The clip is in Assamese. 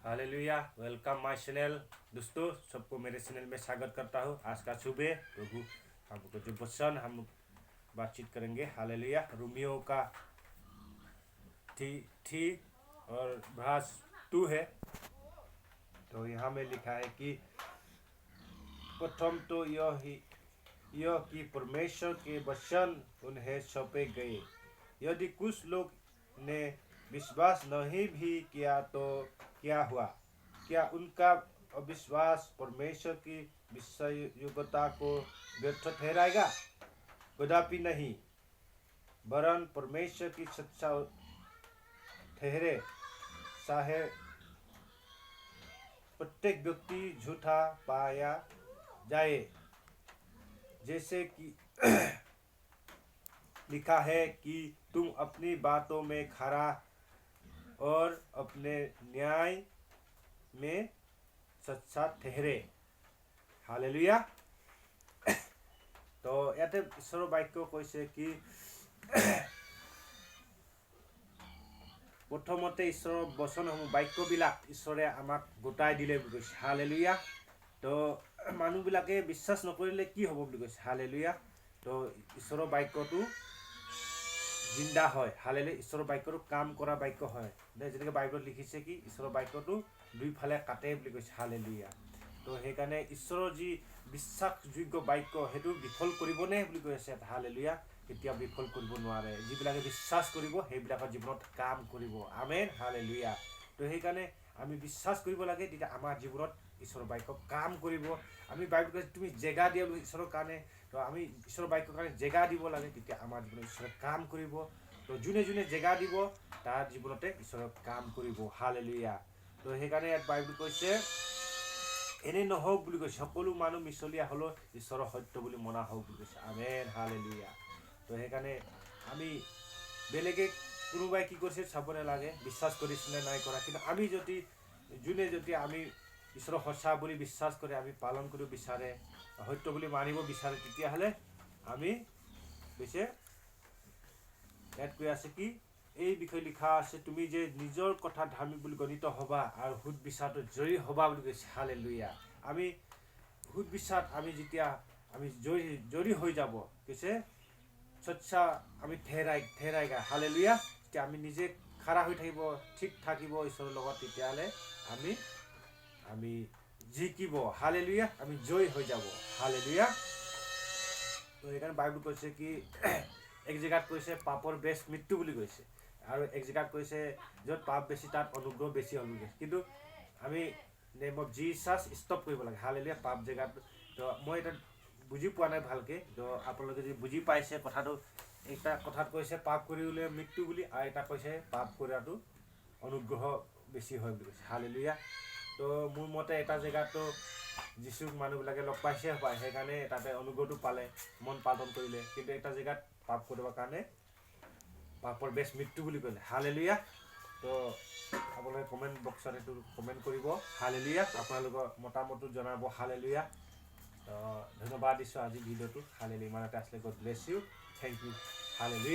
हालेलुया। Welcome my channel. दोस्तों, सबको मेरे चैनल में स्वागत करता हूँ। आज का सुबह प्रभु हमको जो वचन हम बातचीत करेंगे, हालेलुया, रोमियो का थी और भाष 2 है। तो यहाँ में लिखा है कि प्रथम तो यह कि परमेश्वर के वचन उन्हें सौंपे गए। यदि कुछ लोग ने विश्वास नहीं भी किया तो क्या हुआ? क्या उनका अविश्वास परमेश्वर की विषय योग्यता को व्यर्थ ठहराएगा? कदापि नहीं, वरन परमेश्वर की सच्चा ठहरे। चाहे प्रत्येक व्यक्ति झूठा पाया जाए, जैसे कि लिखा है कि तुम अपनी बातों में खरा और अपने न्याय में सच्चा ठहरे। हालेलुया। तो याते ईश्वर वाक्य कैसे कि प्रथमते ईश्वर वचनসমূह वाक्यবিলাক ईश्वरे আমাক গোটাই দিলে বুলি কৈছে। हालेलुया। तो মানুহবিলাকে বিশ্বাস নকৰিলে কি হ'ব বুলি কৈছে। हालेलुया। तो ঈশ্বৰৰ বাক্যটো জিন্দা হয়। हालेलुया। ঈশ্বৰৰ বাক্যটো কাম কৰা বাক্য হয়। যেনেকৈ বাইবেলত লিখিছে কি ঈশ্বৰৰ বাক্যটো দুইফালে কাটে বুলি কৈছে। हालेलुया। তো সেইকাৰণে ঈশ্বৰৰ যি বিশ্বাসযোগ্য বাক্য সেইটো বিফল কৰিবনে বুলি কৈ আছে। हालेलुया। কেতিয়া বিফল কৰিব নোৱাৰে। যিবিলাকে বিশ্বাস কৰিব সেইবিলাকৰ জীৱনত কাম কৰিব। আমেন। हालेलुया। তো সেইকাৰণে আমি বিশ্বাস কৰিব লাগে, তেতিয়া আমাৰ জীৱনত ঈশ্বৰৰ বাক্য কাম কৰিব। আমি বাইবেলত তুমি জেগা দিয়া ঈশ্বৰৰ কাৰণে, তো আমি ঈশ্বৰৰ বাক্যৰ কাৰণে জেগা দিব লাগে, তেতিয়া আমাৰ জীৱনত ঈশ্বৰে কাম কৰিব। তো যোনে যোনে জেগা দিব তাৰ জীৱনতে ঈশ্বৰে কাম কৰিব। हालेलुया। তো সেইকাৰণে ইয়াত বাইবেল কৈছে এনে নহওক বুলি কৈছে, সকলো মানুহ মিছলীয়া হ'লেও ঈশ্বৰৰ সত্য বুলি মনা হওক বুলি কৈছে। আমেন। हालेलुया। তো সেইকাৰণে আমি বেলেগে কোনোবাই কি কৰিছে চাব নালাগে, বিশ্বাস কৰিছিলে নাই কৰা, কিন্তু আমি যদি আমি ঈশ্বৰৰ সঁচা বুলি বিশ্বাস কৰে, আমি পালন কৰিব বিচাৰে, সত্য বুলি মানিব বিচাৰে, তেতিয়াহ'লে আমি কৈছে ইয়াত কৈ আছে কি এই বিষয়ে লিখা আছে, তুমি যে নিজৰ কথা ধাৰ্মিক বুলি গণিত হ'বা আৰু সুদ বিচাৰটো জয়ী হ'বা বুলি কৈছে। हालेलुया। আমি সুদ বিচাৰ আমি যেতিয়া আমি জয়ী হৈ যাব কৈছে, সচ্চা আমি ঠেৰাইগা। हालेलुया। যেতিয়া আমি নিজে খাৰা হৈ থাকিব, ঠিক থাকিব ঈশ্বৰৰ লগত, তেতিয়াহ'লে আমি জিকিব। हालेलुया। আমি জয়ী হৈ যাব। हालेलुया। তো সেইকাৰণে বাইবেল কৈছে কি এক জেগাত কৈছে পাপৰ বেছ মৃত্যু বুলি কৈছে, আৰু এক জেগাত কৈছে য'ত পাপ বেছি তাত অনুগ্ৰহ বেছি হ'ল বুলি কৈছে। কিন্তু আমি নেম অফ জিচাছ ষ্টপ কৰিব লাগে। हालेलुया। পাপ জেগাত তো মই এটা বুজি পোৱা নাই ভালকৈ, তো আপোনালোকে যদি বুজি পাইছে কথাটো, এটা কথাত কৈছে পাপ কৰিলে মৃত্যু বুলি, আৰু এটা কৈছে পাপ কৰাটো অনুগ্ৰহ বেছি হয় বুলি কৈছে। हालेलुया। তো মোৰ মতে এটা জেগাতো যিচুক মানুহবিলাকে লগ পাইছে পায়, সেইকাৰণে তাতে অনুগ্ৰহটো পালে মন পালন কৰিলে, কিন্তু এটা জেগাত পাপ কৰিবৰ কাৰণে পাপৰ বেছ মৃত্যু বুলি ক'লে। हालेलुया। তো আপোনালোকে কমেণ্ট বক্সত এইটো কমেণ্ট কৰিব। हालेलुया। আপোনালোকৰ মতামতটো জনাব। हालेलुया। তো ধন্যবাদ দিছোঁ আজি ভিডিঅ'টো। हालेलुया। ইমানতে আছিলে। God bless you. Thank you. Hallelujah.